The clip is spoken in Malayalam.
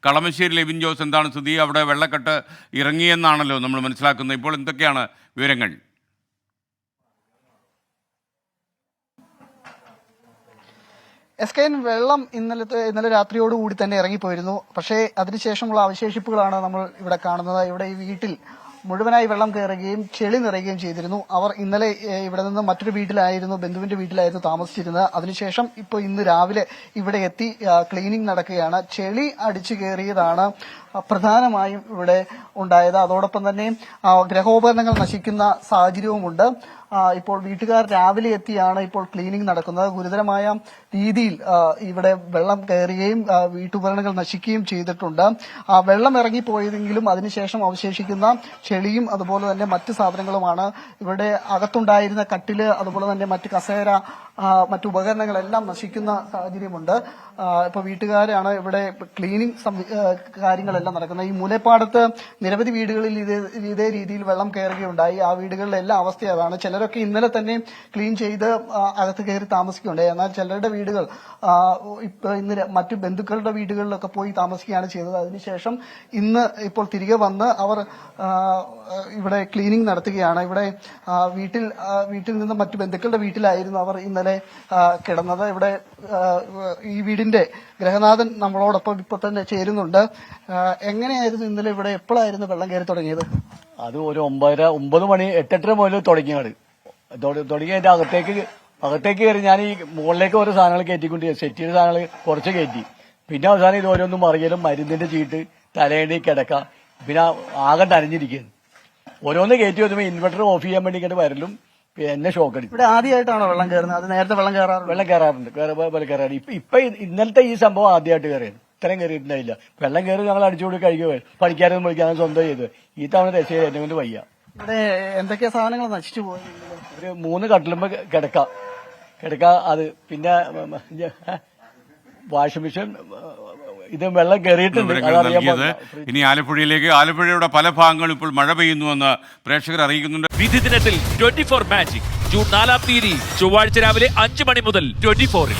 കളമശ്ശേരി ലെവിൻ ജോസ്, എന്താണ് സ്ഥിതി? അവിടെ വെള്ളക്കെട്ട് ഇറങ്ങിയെന്നാണല്ലോ നമ്മൾ മനസ്സിലാക്കുന്നത്. ഇപ്പോൾ എന്തൊക്കെയാണ് വിവരങ്ങൾ? SKN വെള്ളം ഇന്നലെ രാത്രിയോടുകൂടി തന്നെ ഇറങ്ങിപ്പോയിരുന്നു. പക്ഷേ അതിനുശേഷമുള്ള അവശേഷിപ്പുകളാണ് നമ്മൾ ഇവിടെ കാണുന്നത്. ഇവിടെ ഈ വീട്ടിൽ മുഴുവനായി വെള്ളം കയറുകയും ചെളി നിറയുകയും ചെയ്തിരുന്നു. അവർ ഇന്നലെ ഇവിടെ നിന്ന് മറ്റൊരു വീട്ടിലായിരുന്നു, ബന്ധുവിന്റെ വീട്ടിലായിരുന്നു താമസിച്ചിരുന്നത്. അതിനുശേഷം ഇപ്പോൾ ഇന്ന് രാവിലെ ഇവിടെ എത്തി ക്ലീനിങ് നടക്കുകയാണ്. ചെളി അടിച്ചു കയറിയതാണ് പ്രധാനമായും ഇവിടെ ഉണ്ടായത്. അതോടൊപ്പം തന്നെ ഗൃഹോപകരണങ്ങൾ നശിക്കുന്ന സാഹചര്യവുമുണ്ട്. ഇപ്പോൾ വീട്ടുകാർ രാവിലെ എത്തിയാണ് ഇപ്പോൾ ക്ലീനിങ് നടക്കുന്നത്. ഗുരുതരമായ രീതിയിൽ ഇവിടെ വെള്ളം കയറുകയും വീട്ടുപകരണങ്ങൾ നശിക്കുകയും ചെയ്തിട്ടുണ്ട്. വെള്ളം ഇറങ്ങിപ്പോയതെങ്കിലും അതിനുശേഷം അവശേഷിക്കുന്ന ചെളിയും അതുപോലെ തന്നെ മറ്റ് സാധനങ്ങളുമാണ്. ഇവിടെ അകത്തുണ്ടായിരുന്ന കട്ടില്, അതുപോലെ തന്നെ മറ്റ് കസേര, മറ്റു ഉപകരണങ്ങളെല്ലാം നശിക്കുന്ന സാഹചര്യമുണ്ട്. ഇപ്പൊ വീട്ടുകാരാണ് ഇവിടെ ക്ലീനിങ് കാര്യങ്ങളെല്ലാം നടക്കുന്നത്. ഈ മൂലപ്പാടത്ത് നിരവധി വീടുകളിൽ ഇതേ രീതിയിൽ വെള്ളം കയറുകയുണ്ടായി. ആ വീടുകളിലെ എല്ലാ അവസ്ഥ അതാണ്. ചിലരൊക്കെ ഇന്നലെ തന്നെ ക്ലീൻ ചെയ്ത് അകത്ത് കയറി താമസിക്കുകയുണ്ടായി. എന്നാൽ ചിലരുടെ വീടുകൾ ഇന്ന് മറ്റു ബന്ധുക്കളുടെ വീടുകളിലൊക്കെ പോയി താമസിക്കുകയാണ് ചെയ്തത്. അതിനുശേഷം ഇന്ന് ഇപ്പോൾ തിരികെ വന്ന് അവർ ഇവിടെ ക്ലീനിങ് നടത്തുകയാണ്. ഇവിടെ വീട്ടിൽ നിന്ന് മറ്റു ബന്ധുക്കളുടെ വീട്ടിലായിരുന്നു അവർ ഇന്നലെ കിടന്നത്. ഇവിടെ ഈ വീടിന്റെ ഗൃഹനാഥൻ നമ്മളോടൊപ്പം ഇപ്പോൾ തന്നെ ചേരുന്നുണ്ട്. എങ്ങനെയായിരുന്നു ഇന്നലെ ഇവിടെ എപ്പോഴായിരുന്നു വെള്ളം കയറി തുടങ്ങിയത്? അത് ഒരു 9 മണി 8:30 മുതൽ തുടങ്ങിയാണ്. തുടങ്ങിയതിന്റെ അകത്തേക്ക് കയറി ഞാൻ ഈ മുകളിലേക്ക് ഓരോ സാധനങ്ങൾ കയറ്റിക്കൊണ്ട് സെറ്റ് ചെയ്ത സാധനങ്ങൾ കുറച്ച് കയറ്റി. പിന്നെ അവസാനം ഇത് ഓരോന്നും മറിയലും മരുന്നിന്റെ ചീട്ട്, തലേണ്ടി കിടക്ക, പിന്നെ ആകെ നനഞ്ഞിരിക്കുന്നു. ഓരോന്ന് കയറ്റി വരുമ്പോൾ ഇൻവെർട്ടർ ഓഫ് ചെയ്യാൻ വേണ്ടി ഇങ്ങോട്ട് വരലും എന്നെ ഷോക്ക് അടിക്കും. ഇവിടെ ആദ്യമായിട്ടാണോ വെള്ളം കയറുന്നത്? അത് നേരത്തെ വെള്ളം കയറാറുണ്ട്. ഇപ്പൊ ഇന്നലത്തെ ഈ സംഭവം ആദ്യമായിട്ട് കയറിയാണ്. ഇത്രയും കയറിയിട്ടുണ്ടായില്ല. വെള്ളം കയറി ഞങ്ങൾ അടിച്ചുകൂടി കഴിക്കുക, പഠിക്കാനും വിളിക്കാനും സ്വന്തം ചെയ്ത്. ഈ തവണ രക്ഷയിൽ എന്നെ കൊണ്ട് വയ്യ. ഇവിടെ എന്തൊക്കെയാ സാധനങ്ങൾ നശിച്ചു പോയി? ഒരു 3 കട്ടിലുമ്പോ കിടക്ക, അത് പിന്നെ വാഷിംഗ് മെഷീൻ, ഇത് വെള്ളം കയറിയിട്ടുണ്ട്. ഇനി ആലപ്പുഴയുടെ പല ഭാഗങ്ങളും ഇപ്പോൾ മഴ പെയ്യുന്നുവെന്ന് പ്രേക്ഷകർ അറിയിക്കുന്നുണ്ട്. വിധി ദിനത്തിൽ 24 മാജിക് ജൂൺ 4 ചൊവ്വാഴ്ച രാവിലെ 5 മണി മുതൽ 24-ൽ.